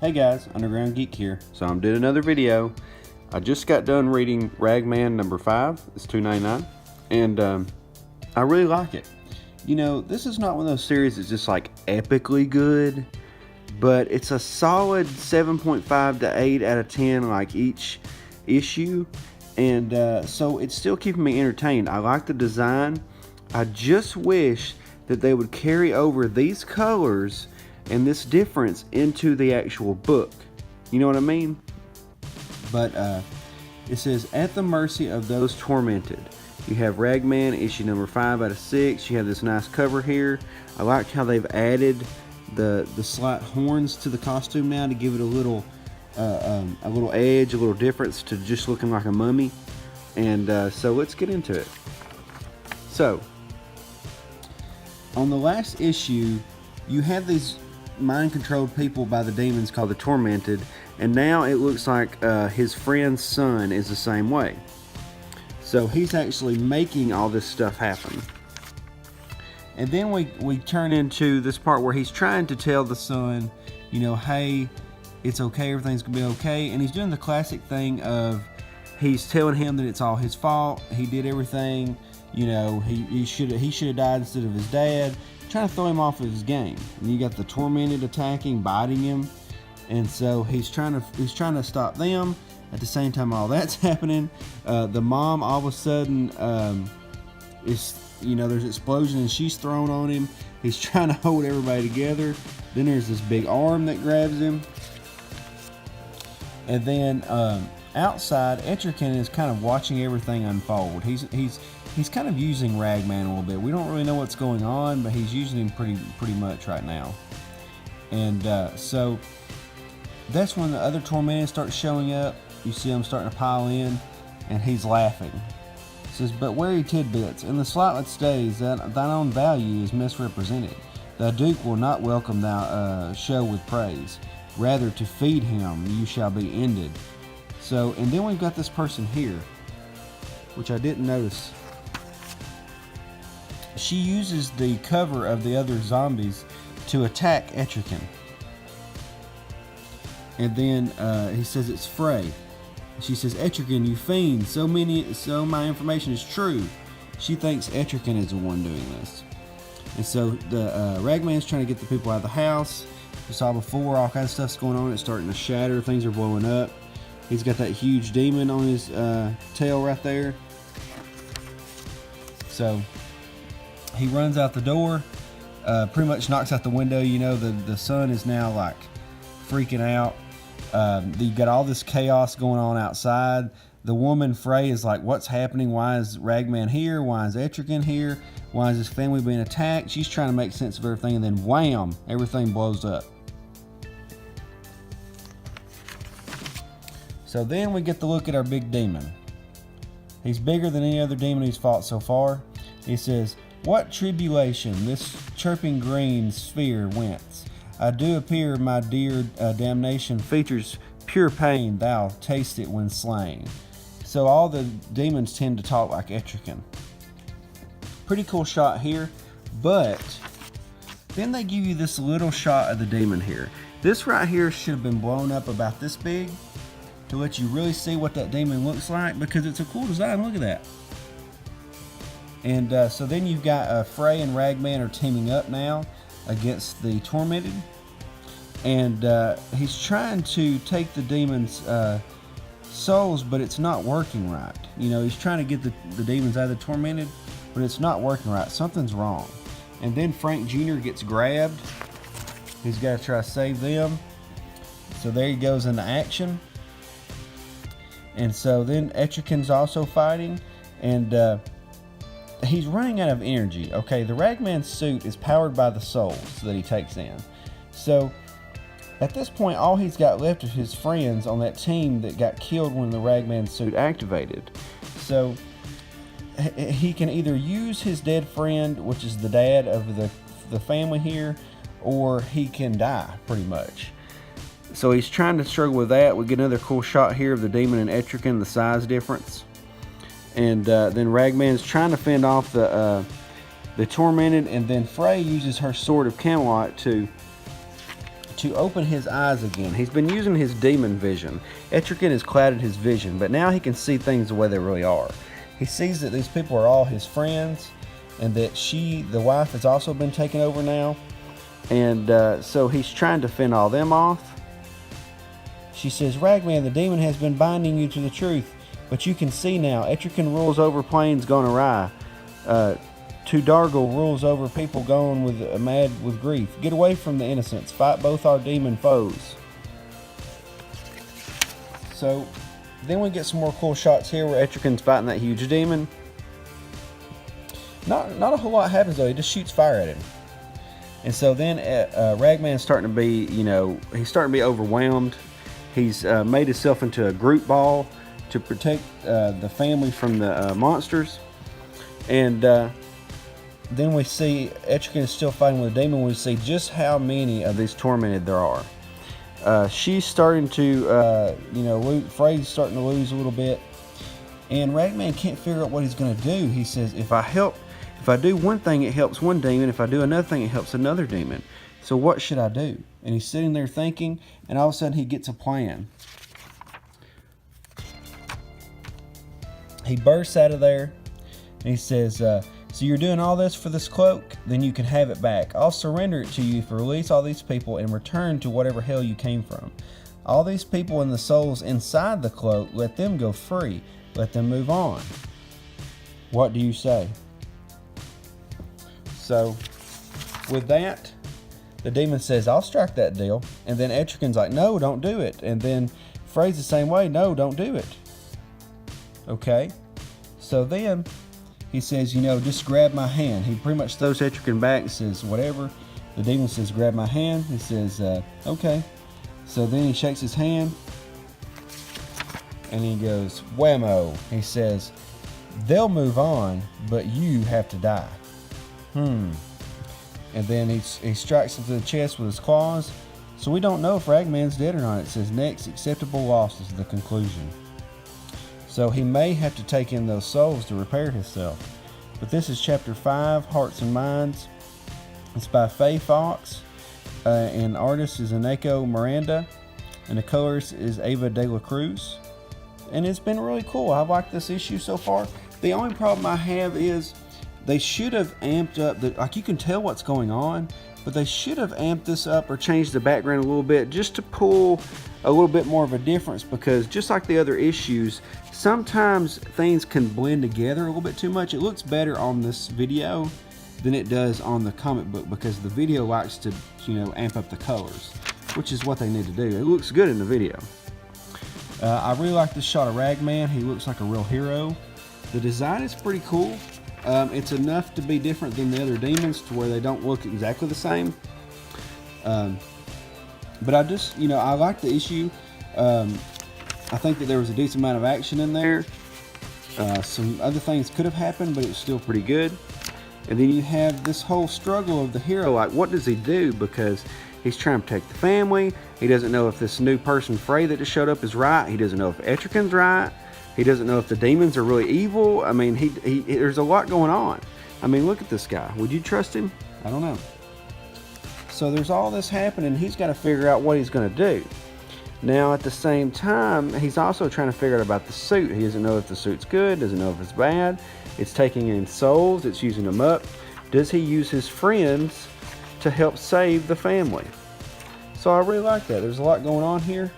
Hey guys, Underground Geek here. So I'm doing another video. I just got done reading Ragman number 5. It's $2.99, and I really like it. You know, this is not one of those series that's just like epically good, but it's a solid 7.5 to 8 out of 10 like each issue, and so it's still keeping me entertained. I like the design. I just wish that they would carry over these colors and this difference into the actual book. You know what I mean? But it says, at the mercy of those tormented. You have Ragman, issue number 5 out of 6. You have this nice cover here. I like how they've added the slight horns to the costume now to give it a little edge, a little difference to just looking like a mummy. And so let's get into it. So, on the last issue, you had these mind-controlled people by the demons called the Tormented, and now it looks like his friend's son is the same way. So he's actually making all this stuff happen. And then we turn into this part where he's trying to tell the son, you know, hey, it's okay, everything's gonna be okay. And he's doing the classic thing of he's telling him that it's all his fault, he did everything, you know, he should have died instead of his dad, trying to throw him off of his game. And you got the Tormented attacking, biting him, and so he's trying to stop them. At the same time all that's happening, the mom all of a sudden is, you know, there's an explosion and she's thrown on him. He's trying to hold everybody together. Then there's this big arm that grabs him, and then outside, Etrigan is kind of watching everything unfold. He's kind of using Ragman a little bit. We don't really know what's going on, but he's using him pretty much right now. And so that's when the other Tormented start showing up. You see them starting to pile in, and he's laughing. It says, but wary tidbits, in the slightest stays that thine own value is misrepresented. The Duke will not welcome thou show with praise. Rather to feed him you shall be ended. So, and then we've got this person here, which I didn't notice. She uses the cover of the other zombies to attack Etrigan. And then he says it's Frey. She says, Etrigan, you fiend, so my information is true. She thinks Etrigan is the one doing this. And so the Ragman's trying to get the people out of the house. We saw before, all kinds of stuff's going on. It's starting to shatter, things are blowing up. He's got that huge demon on his tail right there. So he runs out the door, pretty much knocks out the window. You know, the sun is now like freaking out. You've got all this chaos going on outside. The woman Frey is like, what's happening? Why is Ragman here? Why is Etrigan here? Why is his family being attacked? She's trying to make sense of everything, and then wham, everything blows up. So then we get to look at our big demon. He's bigger than any other demon he's fought so far. He says, what tribulation this chirping green sphere whence? I do appear, my dear, damnation features pure pain, thou taste it when slain. So all the demons tend to talk like Etrigan. Pretty cool shot here, but then they give you this little shot of the demon here. This right here should have been blown up about this big to let you really see what that demon looks like, because it's a cool design. Look at that. And so then you've got Frey and Ragman are teaming up now against the Tormented, and he's trying to take the demon's souls, but it's not working right. You know, he's trying to get the demons out of the Tormented, but it's not working right. Something's wrong. And then Frank Jr. gets grabbed. He's got to try to save them. So there he goes into action. And so then Etrigan's also fighting, and he's running out of energy. Okay, the Ragman suit is powered by the souls that he takes in. So at this point, all he's got left is his friends on that team that got killed when the Ragman suit activated. So he can either use his dead friend, which is the dad of the family here, or he can die, pretty much. So he's trying to struggle with that. We get another cool shot here of the demon and Etrigan, the size difference. And then Ragman's trying to fend off the Tormented, and then Frey uses her Sword of Camelot to to open his eyes again. He's been using his demon vision. Etrigan has clouded his vision, but now he can see things the way they really are. He sees that these people are all his friends, and that the wife, has also been taken over now. And so he's trying to fend all them off. She says, Ragman, the demon has been binding you to the truth, but you can see now. Etrigan rules over planes gone awry. Tudargal rules over people going mad with grief. Get away from the innocents. Fight both our demon foes. So then we get some more cool shots here where Etrigan's fighting that huge demon. Not a whole lot happens though. He just shoots fire at him. And so then Ragman's starting to be, he's starting to be overwhelmed. He's made himself into a group ball to protect the family from the monsters. And then we see Etrigan is still fighting with a demon. We see just how many of these tormented there are. She's starting to, Frey's starting to lose a little bit. And Ragman can't figure out what he's going to do. He says, if I do one thing, it helps one demon. If I do another thing, it helps another demon. So what should I do? And he's sitting there thinking, and all of a sudden he gets a plan. He bursts out of there, and he says, so you're doing all this for this cloak? Then you can have it back. I'll surrender it to you if you release all these people and return to whatever hell you came from. All these people and the souls inside the cloak, let them go free. Let them move on. What do you say? So, with that, the demon says, I'll strike that deal. And then Etrigan's like, no, don't do it. And then Frey's the same way, no, don't do it. Okay? So then he says, just grab my hand. He pretty much throws Etrigan back and says, whatever. The demon says, grab my hand. He says, okay. So then he shakes his hand. And he goes, whammo. He says, they'll move on, but you have to die. And then he strikes him to the chest with his claws. So we don't know if Ragman's dead or not. It says, next, acceptable loss is the conclusion. So he may have to take in those souls to repair himself. But this is chapter 5, Hearts and Minds. It's by Faye Fox. And artist is Eneko Miranda. And the colorist is Ava De La Cruz. And it's been really cool. I've liked this issue so far. The only problem I have is they should have amped up you can tell what's going on, but they should have amped this up or changed the background a little bit just to pull a little bit more of a difference, because just like the other issues, sometimes things can blend together a little bit too much. It looks better on this video than it does on the comic book, because the video likes to, amp up the colors, which is what they need to do. It looks good in the video. I really like this shot of Ragman. He looks like a real hero. The design is pretty cool. It's enough to be different than the other demons to where they don't look exactly the same. But I just, I like the issue. I think that there was a decent amount of action in there. Some other things could have happened, but it was still pretty good. And then you have this whole struggle of the hero. Like, what does he do? Because he's trying to protect the family. He doesn't know if this new person, Frey, that just showed up is right. He doesn't know if Etrigan's right. He doesn't know if the demons are really evil. I mean, there's a lot going on. I mean, look at this guy. Would you trust him? I don't know. So there's all this happening. He's got to figure out what he's going to do. Now, at the same time, he's also trying to figure out about the suit. He doesn't know if the suit's good, doesn't know if it's bad. It's taking in souls, it's using them up. Does he use his friends to help save the family? So I really like that. There's a lot going on here,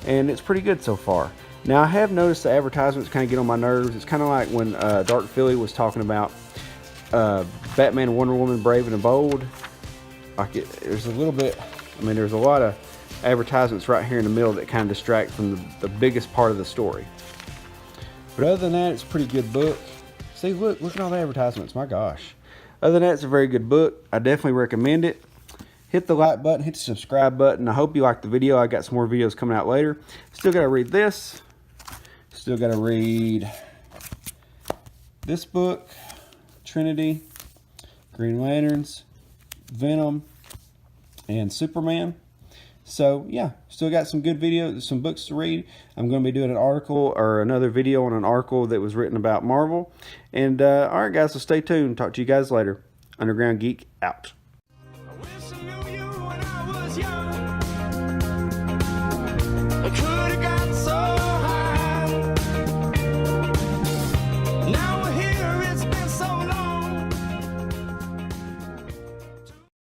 and it's pretty good so far. Now, I have noticed the advertisements kind of get on my nerves. It's kind of like when Dark Philly was talking about Batman and Wonder Woman Brave and the Bold. There's a little bit, there's a lot of advertisements right here in the middle that kind of distract from the biggest part of the story. But other than that, it's a pretty good book. See, look at all the advertisements, my gosh. Other than that, it's a very good book. I definitely recommend it. Hit the like button, hit the subscribe button. I hope you liked the video. I got some more videos coming out later. Still got to read this. Still got to read this book, Trinity, Green Lanterns, Venom, and Superman. So yeah, still got some good videos, some books to read. I'm going to be doing an article or another video on an article that was written about Marvel. And all right, guys, so stay tuned. Talk to you guys later. Underground Geek out. I wish I knew you when I was young.